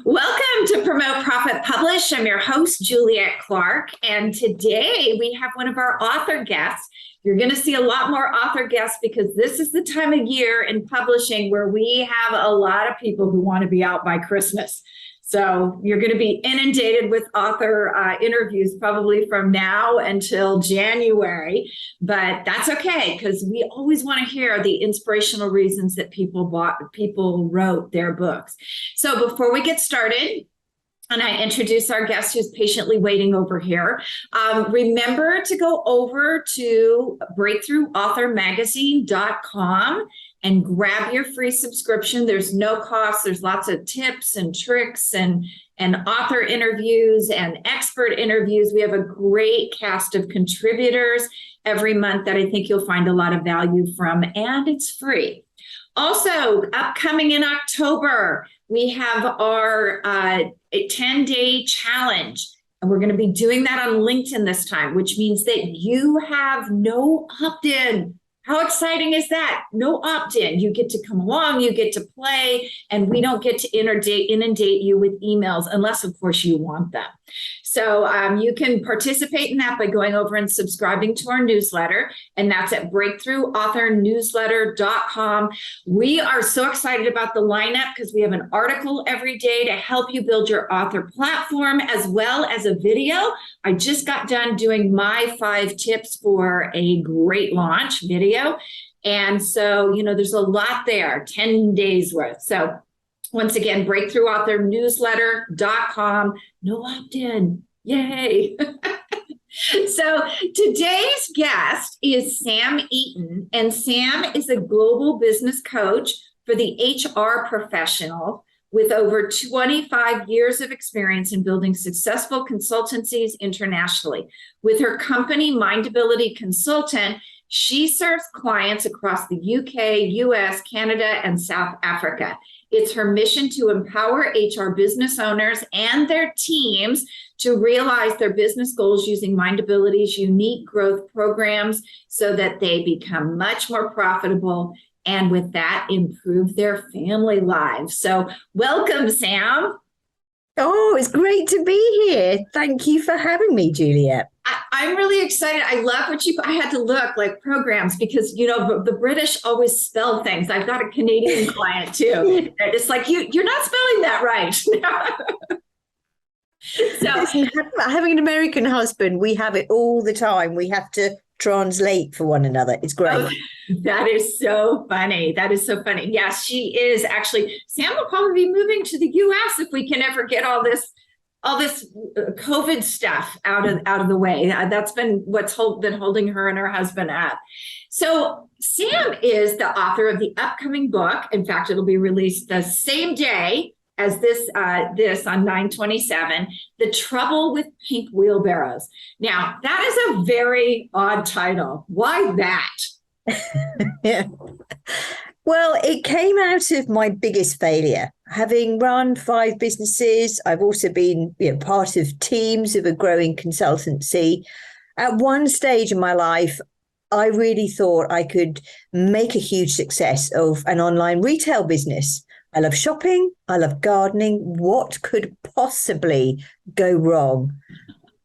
Welcome to Promote, Profit, Publish. I'm your host, Juliet Clark, and today we have one of our author guests. You're going to see a lot more author guests because this is the time of year in publishing where we have a lot of people who want to be out by Christmas. So you're going to be inundated with author interviews probably from now until January, but that's okay because we always want to hear the inspirational reasons that people wrote their books. So before we get started, and I introduce our guest who's patiently waiting over here. Remember to go over to breakthroughauthormagazine.com and grab your free subscription. There's no cost. There's lots of tips and tricks and author interviews and expert interviews. We have a great cast of contributors every month that I think you'll find a lot of value from, and it's free. Also, upcoming in October, we have our 10-day challenge, and we're going to be doing that on LinkedIn this time, which means that you have no opt-in. How exciting is that? No opt-in. You get to come along, you get to play, and we don't get to inundate you with emails unless, of course, you want them. So you can participate in that by going over and subscribing to our newsletter, and that's at breakthroughauthornewsletter.com. We are so excited about the lineup because we have an article every day to help you build your author platform, as well as a video. I just got done doing my 5 tips for a great launch video. And so, there's a lot there, 10 days worth. So once again, breakthroughauthornewsletter.com. No opt-in. Yay. So today's guest is Sam Eaton, and Sam is a global business coach for the HR professional with over 25 years of experience in building successful consultancies internationally. With her company, MindAbility Consulting, she serves clients across the UK, US, Canada, and South Africa. It's her mission to empower HR business owners and their teams to realize their business goals using MindAbility's unique growth programs so that they become much more profitable and with that improve their family lives. So welcome, Sam. Oh, it's great to be here. Thank you for having me, Juliet. I'm really excited. I love what I had to look like programs because, the British always spell things. I've got a Canadian client too. It's like, you're not spelling that right. So having an American husband, we have it all the time. We have to translate for one another. It's great. Oh, that is so funny. That is so funny. Yes, she is actually. Sam will probably be moving to the US if we can ever get all this COVID stuff out of the way. That's been what's been holding her and her husband up. So Sam is the author of the upcoming book. In fact, it'll be released the same day as this on 9/27, The Trouble with Pink Wheelbarrows. Now, that is a very odd title. Why that? Yeah. Well, it came out of my biggest failure. Having run 5 businesses, I've also been part of teams of a growing consultancy. At one stage in my life, I really thought I could make a huge success of an online retail business. I love shopping. I love gardening. What could possibly go wrong?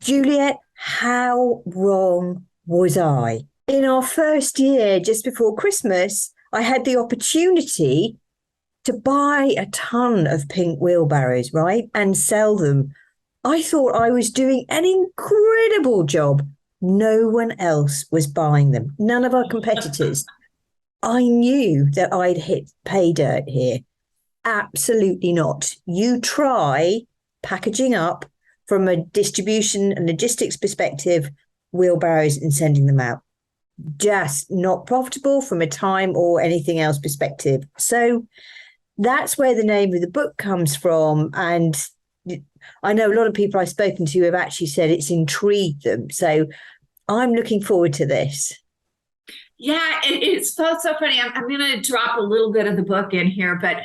Juliet, how wrong was I? In our first year, just before Christmas, I had the opportunity to buy a ton of pink wheelbarrows, right, and sell them. I thought I was doing an incredible job. No one else was buying them. None of our competitors. I knew that I'd hit pay dirt here. Absolutely not. You try packaging up from a distribution and logistics perspective, wheelbarrows and sending them out. Just not profitable from a time or anything else perspective. So that's where the name of the book comes from. And I know a lot of people I've spoken to have actually said it's intrigued them. So I'm looking forward to this. Yeah, it's so funny. I'm going to drop a little bit of the book in here, but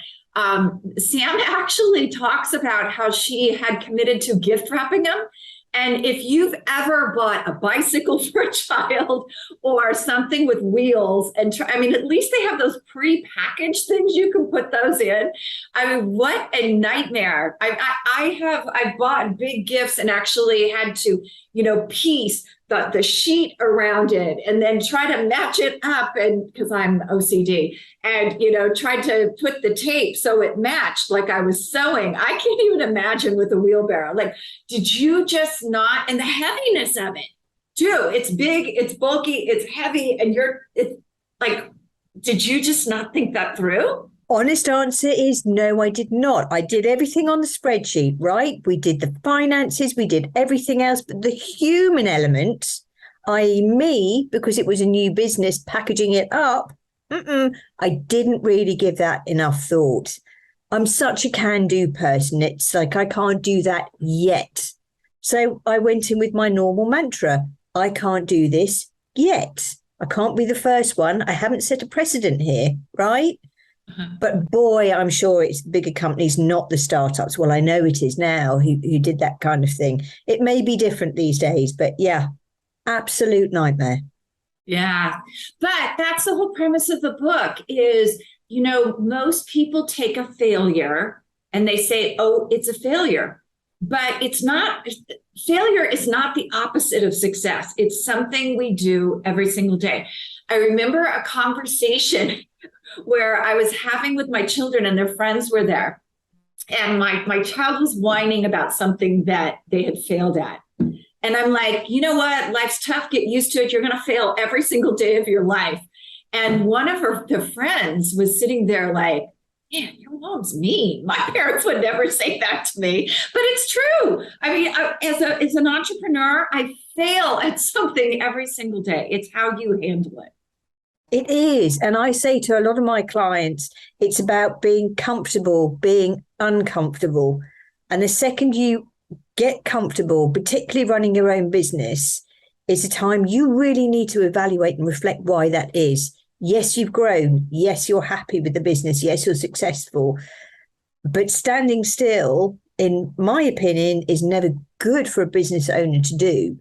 Sam actually talks about how she had committed to gift wrapping them And if you've ever bought a bicycle for a child or something with wheels, and I mean, at least they have those pre-packaged things you can put those in. I mean, what a nightmare! I've bought big gifts and actually had to, piece the sheet around it and then try to match it up, and because I'm OCD, and tried to put the tape so it matched like I was sewing. I can't even imagine with a wheelbarrow. Like, did you just not? And the heaviness of it too. It's big, it's bulky, it's heavy, and it's like, did you just not think that through? Honest answer is no, I did not. I did everything on the spreadsheet, right? We did the finances, we did everything else, but the human element, i.e. me, because it was a new business, packaging it up, I didn't really give that enough thought. I'm such a can-do person. It's like, I can't do that yet. So I went in with my normal mantra. I can't do this yet. I can't be the first one. I haven't set a precedent here, right? But boy, I'm sure it's bigger companies, not the startups. Well, I know it is now who did that kind of thing. It may be different these days, but yeah, absolute nightmare. Yeah. But that's the whole premise of the book is, most people take a failure and they say, oh, it's a failure. But it's not. Failure is not the opposite of success. It's something we do every single day. I remember a conversation where I was having with my children and their friends were there. And my child was whining about something that they had failed at. And I'm like, you know what? Life's tough. Get used to it. You're going to fail every single day of your life. And one of the friends was sitting there like, man, your mom's mean. My parents would never say that to me, but it's true. I mean, as an entrepreneur, I fail at something every single day. It's how you handle it. It is. And I say to a lot of my clients, it's about being comfortable, being uncomfortable. And the second you get comfortable, particularly running your own business, is the time you really need to evaluate and reflect why that is. Yes, you've grown. Yes, you're happy with the business. Yes, you're successful. But standing still, in my opinion, is never good for a business owner to do.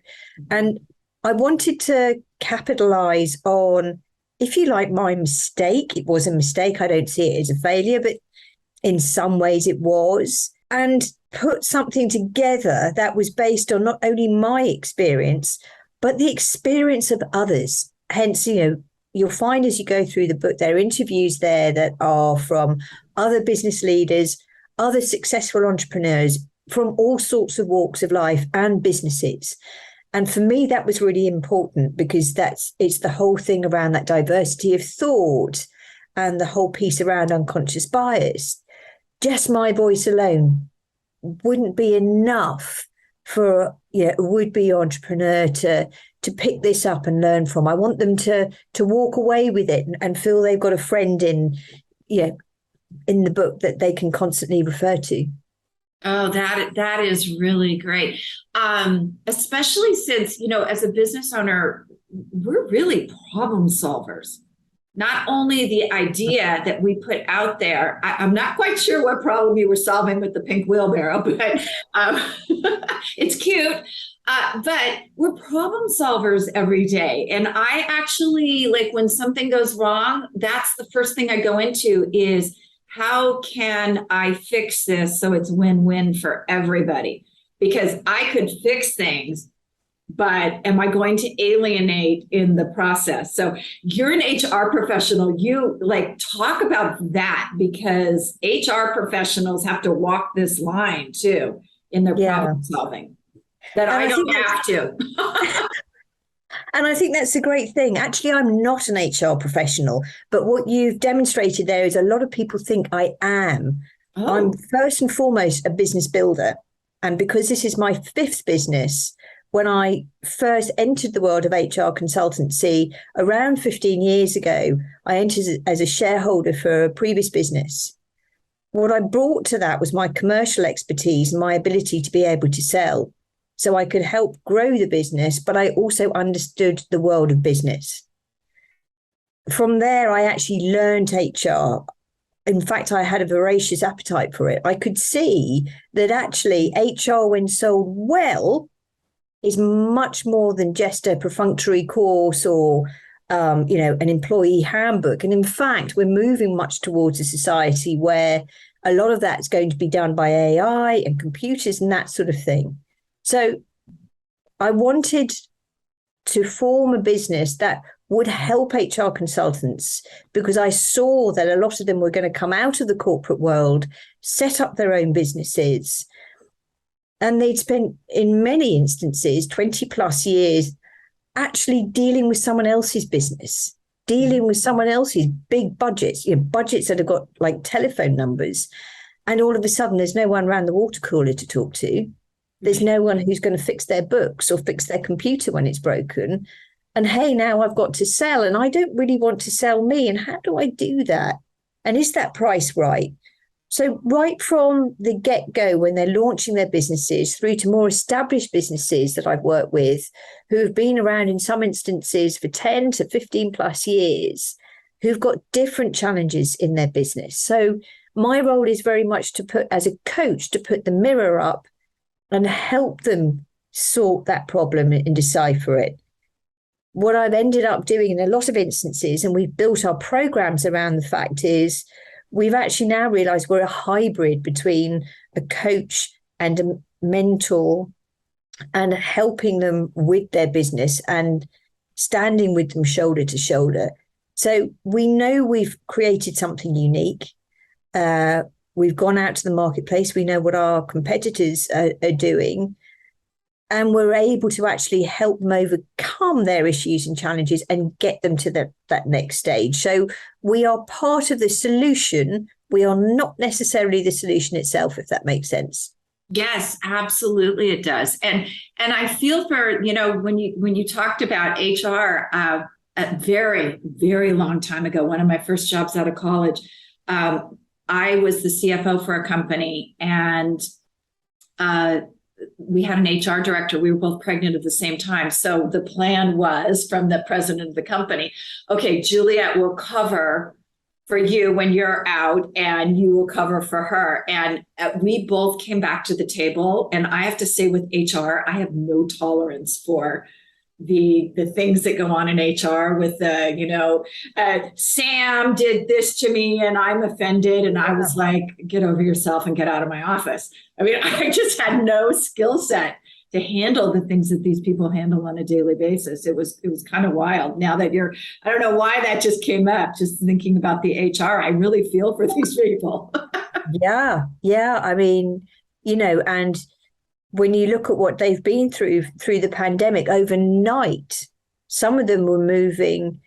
And I wanted to capitalize on, if you like, my mistake. It was a mistake. I don't see it as a failure, but in some ways it was. And put something together that was based on not only my experience, but the experience of others. Hence, you'll find as you go through the book, there are interviews there that are from other business leaders, other successful entrepreneurs from all sorts of walks of life and businesses. And for me, that was really important because it's the whole thing around that diversity of thought and the whole piece around unconscious bias. Just my voice alone wouldn't be enough for a would-be entrepreneur to pick this up and learn from. I want them to walk away with it and feel they've got a friend in the book that they can constantly refer to. Oh, that is really great. Especially since, as a business owner, we're really problem solvers. Not only the idea that we put out there, I'm not quite sure what problem you were solving with the pink wheelbarrow, but it's cute. But we're problem solvers every day. And I actually, like, when something goes wrong, that's the first thing I go into is, how can I fix this so it's win-win for everybody? Because I could fix things, but am I going to alienate in the process? So you're an HR professional. You talk about that, because HR professionals have to walk this line too in their problem solving that I don't have to. And I think that's a great thing. Actually, I'm not an HR professional, but what you've demonstrated there is a lot of people think I am. Oh. I'm first and foremost a business builder. And because this is my fifth business, when I first entered the world of HR consultancy around 15 years ago, I entered as a shareholder for a previous business. What I brought to that was my commercial expertise and my ability to be able to sell. So I could help grow the business, but I also understood the world of business. From there, I actually learned HR. In fact, I had a voracious appetite for it. I could see that actually HR, when sold well, is much more than just a perfunctory course or an employee handbook. And in fact, we're moving much towards a society where a lot of that is going to be done by AI and computers and that sort of thing. So I wanted to form a business that would help HR consultants, because I saw that a lot of them were going to come out of the corporate world, set up their own businesses, and they'd spent, in many instances, 20 plus years actually dealing with someone else's business, dealing with someone else's big budgets, budgets that have got like telephone numbers. And all of a sudden, there's no one around the water cooler to talk to. There's no one who's going to fix their books or fix their computer when it's broken. And hey, now I've got to sell, and I don't really want to sell me. And how do I do that? And is that price right? So right from the get-go, when they're launching their businesses, through to more established businesses that I've worked with, who have been around in some instances for 10 to 15 plus years, who've got different challenges in their business. So my role is very much to put, as a coach, to put the mirror up and help them sort that problem and decipher it. What I've ended up doing in a lot of instances, and we've built our programs around the fact, is we've actually now realized we're a hybrid between a coach and a mentor, and helping them with their business and standing with them shoulder to shoulder. So we know we've created something unique. We've gone out to the marketplace. We know what our competitors are doing. And we're able to actually help them overcome their issues and challenges and get them to that next stage. So we are part of the solution. We are not necessarily the solution itself, if that makes sense. Yes, absolutely it does. And I feel for, when you talked about HR, a very, very long time ago, one of my first jobs out of college, I was the CFO for a company, and we had an HR director. We were both pregnant at the same time. So the plan was from the president of the company, okay, Juliet will cover for you when you're out, and you will cover for her. And we both came back to the table. And I have to say, with HR, I have no tolerance for the things that go on in HR with Sam did this to me and I'm offended. And I was like, get over yourself and get out of my office. I mean, I just had no skill set to handle the things that these people handle on a daily basis. It was kind of wild. Now that I don't know why that just came up, just thinking about the HR, I really feel for these people. Yeah. I mean, and when you look at what they've been through the pandemic, overnight, some of them were moving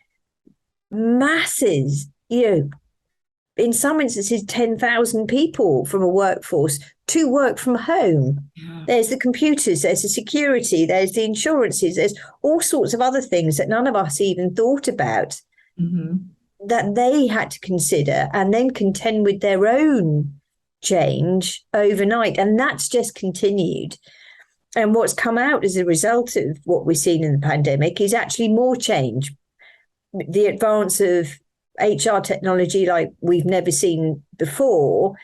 masses, in some instances, 10,000 people from a workforce to work from home. Yeah. There's the computers, there's the security, there's the insurances, there's all sorts of other things that none of us even thought about, that they had to consider and then contend with their own change overnight. And that's just continued. And what's come out as a result of what we've seen in the pandemic is actually more change. The advance of HR technology like we've never seen before.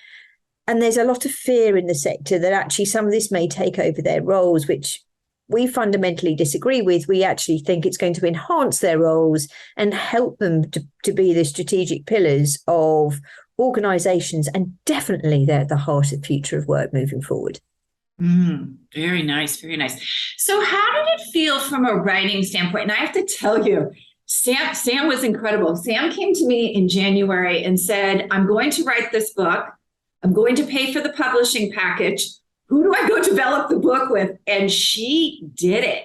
And there's a lot of fear in the sector that actually some of this may take over their roles, which we fundamentally disagree with. We actually think it's going to enhance their roles and help them to be the strategic pillars of organizations, and definitely they're at the heart of the future of work moving forward. Very nice. Very nice. So how did it feel from a writing standpoint? And I have to tell you, Sam was incredible. Sam came to me in January and said, I'm going to write this book. I'm going to pay for the publishing package. Who do I go develop the book with? And she did it.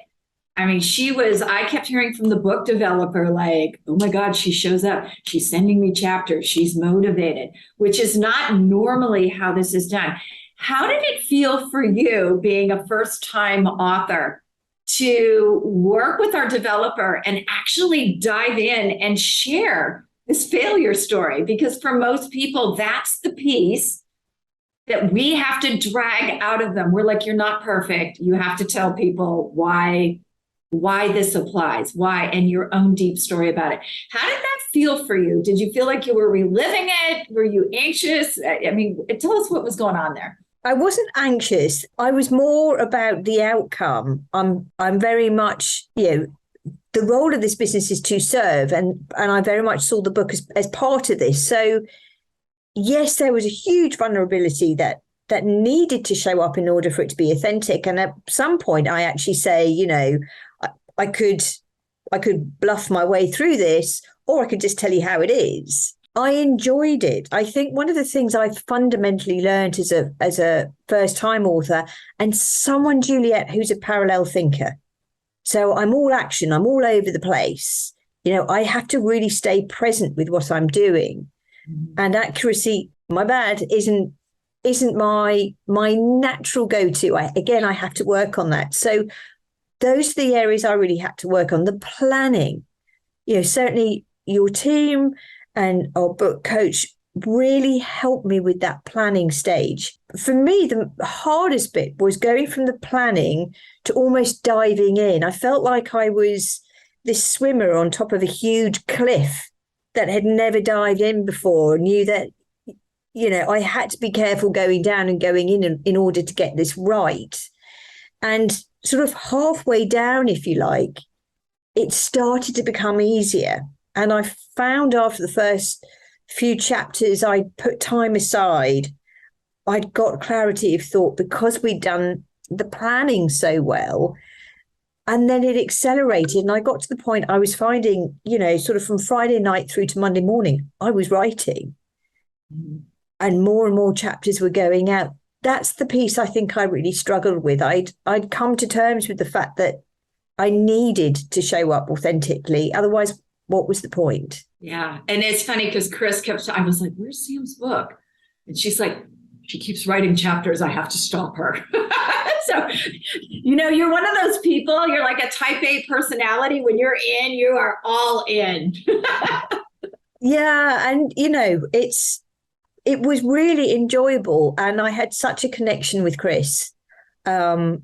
I mean, I kept hearing from the book developer, like, oh my God, she shows up. She's sending me chapters. She's motivated, which is not normally how this is done. How did it feel for you, being a first-time author, to work with our developer and actually dive in and share this failure story? Because for most people, that's the piece that we have to drag out of them. We're like, you're not perfect. You have to tell people why this applies, and your own deep story about it. How did that feel for you? Did you feel like you were reliving it? Were you anxious? I mean, tell us what was going on there. I wasn't anxious. I was more about the outcome. I'm very much, the role of this business is to serve, and I very much saw the book as part of this. So yes, there was a huge vulnerability that needed to show up in order for it to be authentic. And at some point I actually say, I could bluff my way through this, or I could just tell you how it is. I enjoyed it. I think one of the things I fundamentally learned as a first time author, and someone, Juliet, who's a parallel thinker. So I'm all action, I'm all over the place. I have to really stay present with what I'm doing. Mm-hmm. And accuracy, my bad, isn't my natural go-to. I have to work on that. So those are the areas I really had to work on. The planning, certainly your team and our book coach really helped me with that planning stage. For me, the hardest bit was going from the planning to almost diving in. I felt like I was this swimmer on top of a huge cliff that had never dived in before, knew that, I had to be careful going down and going in order to get this right. And sort of halfway down, if you like, it started to become easier. And I found after the first few chapters, I put time aside. I'd got clarity of thought because we'd done the planning so well. And then it accelerated. And I got to the point I was finding, sort of from Friday night through to Monday morning, I was writing. Mm-hmm. And more chapters were going out. That's the piece I think I really struggled with. I'd come to terms with the fact that I needed to show up authentically. Otherwise, what was the point? Yeah. And it's funny because I was like, where's Sam's book? And she's like, she keeps writing chapters. I have to stop her. So, you're one of those people, you're like a type A personality. When you're in, you are all in. Yeah. And, it was really enjoyable. And I had such a connection with Chris. I've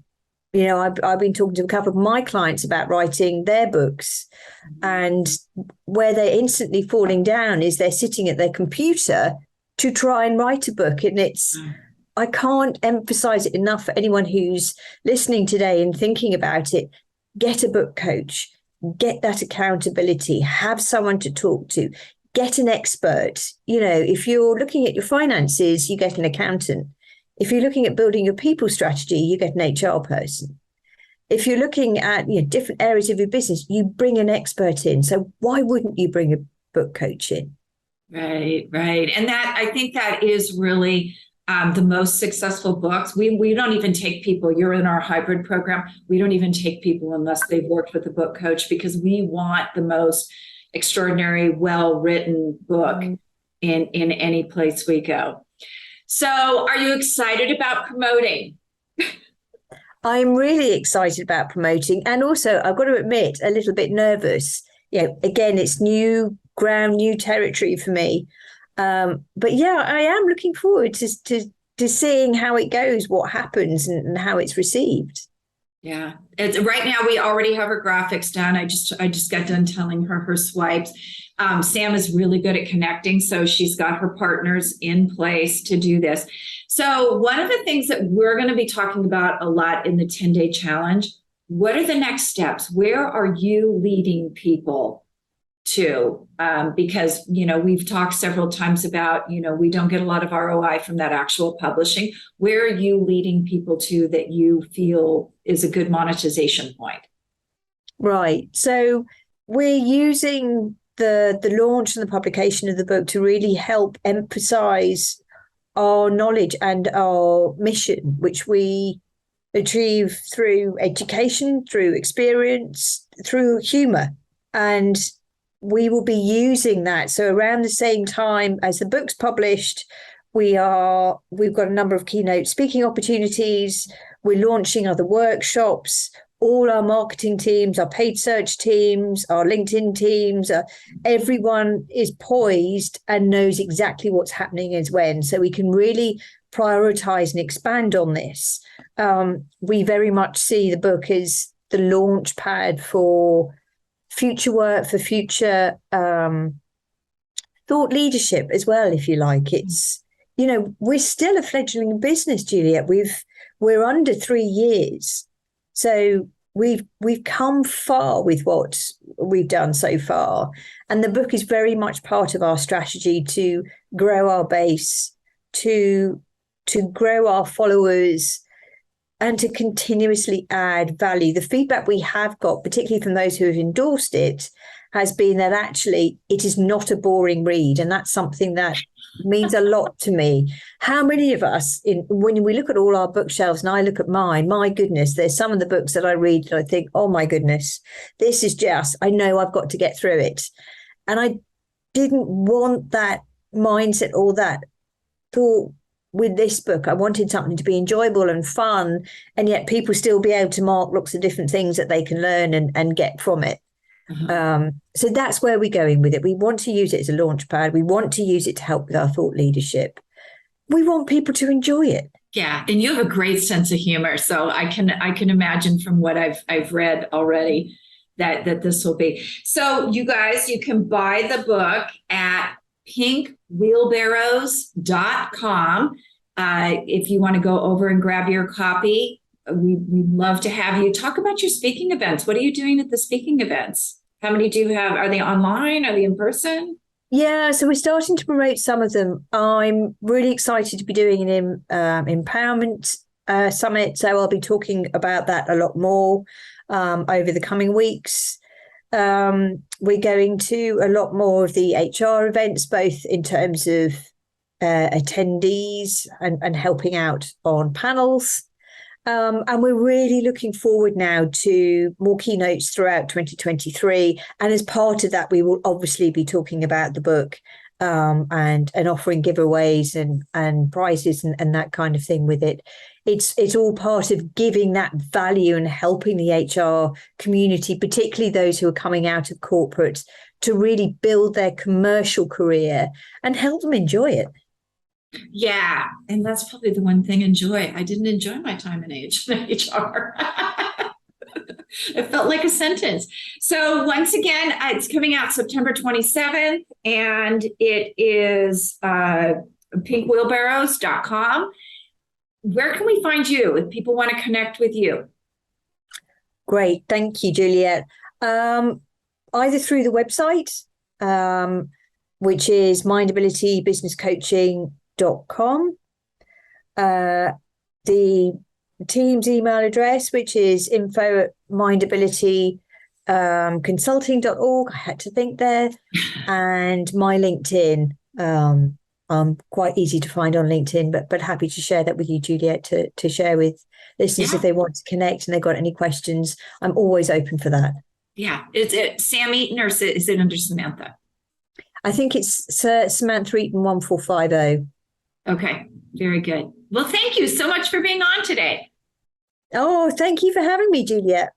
been talking to a couple of my clients about writing their books, and where they're instantly falling down is they're sitting at their computer to try and write a book. And I can't emphasize it enough for anyone who's listening today and thinking about it. Get a book coach, get that accountability, have someone to talk to, get an expert. If you're looking at your finances, you get an accountant. If you're looking at building your people strategy, you get an HR person. If you're looking at different areas of your business, you bring an expert in. So why wouldn't you bring a book coach in? Right. And I think that is really the most successful books. We don't even take people. You're in our hybrid program. We don't even take people unless they've worked with a book coach, because we want the most extraordinary, well-written book in any place we go. So are you excited about promoting? I'm really excited about promoting. And also, I've got to admit, a little bit nervous. Again, it's new ground, new territory for me. But yeah, I am looking forward to seeing how it goes, what happens, and how it's received. Yeah, right now we already have her graphics done. I just got done telling her swipes. Sam is really good at connecting, so she's got her partners in place to do this. So one of the things that we're going to be talking about a lot in the 10-day challenge, what are the next steps? Where are you leading people to? Because, we've talked several times about, we don't get a lot of ROI from that actual publishing. Where are you leading people to that you feel is a good monetization point? Right. So we're using the launch and the publication of the book to really help emphasize our knowledge and our mission, which we achieve through education, through experience, through humor. And we will be using that. So around the same time as the book's published, we've got a number of keynote speaking opportunities. We're launching other workshops. All our marketing teams, our paid search teams, our LinkedIn teams, everyone is poised and knows exactly what's happening as when. So we can really prioritize and expand on this. We very much see the book as the launch pad for future work, for future thought leadership as well, if you like. It's we're still a fledgling business, Juliet. We're under 3 years. So we've come far with what we've done so far. And the book is very much part of our strategy to grow our base, to grow our followers, and to continuously add value. The feedback we have got, particularly from those who have endorsed it, has been that actually it is not a boring read. And that's something that means a lot to me. How many of us, when we look at all our bookshelves, and I look at mine, my goodness, there's some of the books that I read and I think, oh my goodness, this is I know I've got to get through it. And I didn't want that mindset or that thought with this book. I wanted something to be enjoyable and fun, and yet people still be able to mark lots of different things that they can learn and get from it. So that's where we're going with it. We want to use it as a launch pad. We want to use it to help with our thought leadership. We want people to enjoy it. Yeah, and you have a great sense of humor, so I can imagine from what I've read already that this will be. So you guys, you can buy the book at pinkwheelbarrows.com. If you want to go over and grab your copy, we'd love to have you. Talk about your speaking events. What are you doing at the speaking events? How many do you have? Are they online? Are they in person? Yeah, so we're starting to promote some of them. I'm really excited to be doing an empowerment summit. So I'll be talking about that a lot more over the coming weeks. We're going to a lot more of the HR events, both in terms of attendees and helping out on panels. And we're really looking forward now to more keynotes throughout 2023. And as part of that, we will obviously be talking about the book and offering giveaways and prizes and that kind of thing with it. It's all part of giving that value and helping the HR community, particularly those who are coming out of corporate, to really build their commercial career and help them enjoy it. Yeah, and that's probably the one thing enjoy. I didn't enjoy my time in HR. It felt like a sentence. So once again, it's coming out September 27th, and it is pinkwheelbarrows.com. Where can we find you if people want to connect with you? Great. Thank you, Juliet. Either through the website, which is MindAbilityBusinessCoaching.com. The team's email address, which is info@mindabilityconsulting.org. I had to think there. And my LinkedIn. I'm quite easy to find on LinkedIn, but happy to share that with you, Juliet, to share with listeners if they want to connect and they've got any questions. I'm always open for that. Yeah. Is it Sam Eaton or is it under Samantha? I think it's Samantha Eaton 1450. Okay, very good. Well, thank you so much for being on today. Oh, thank you for having me, Juliet.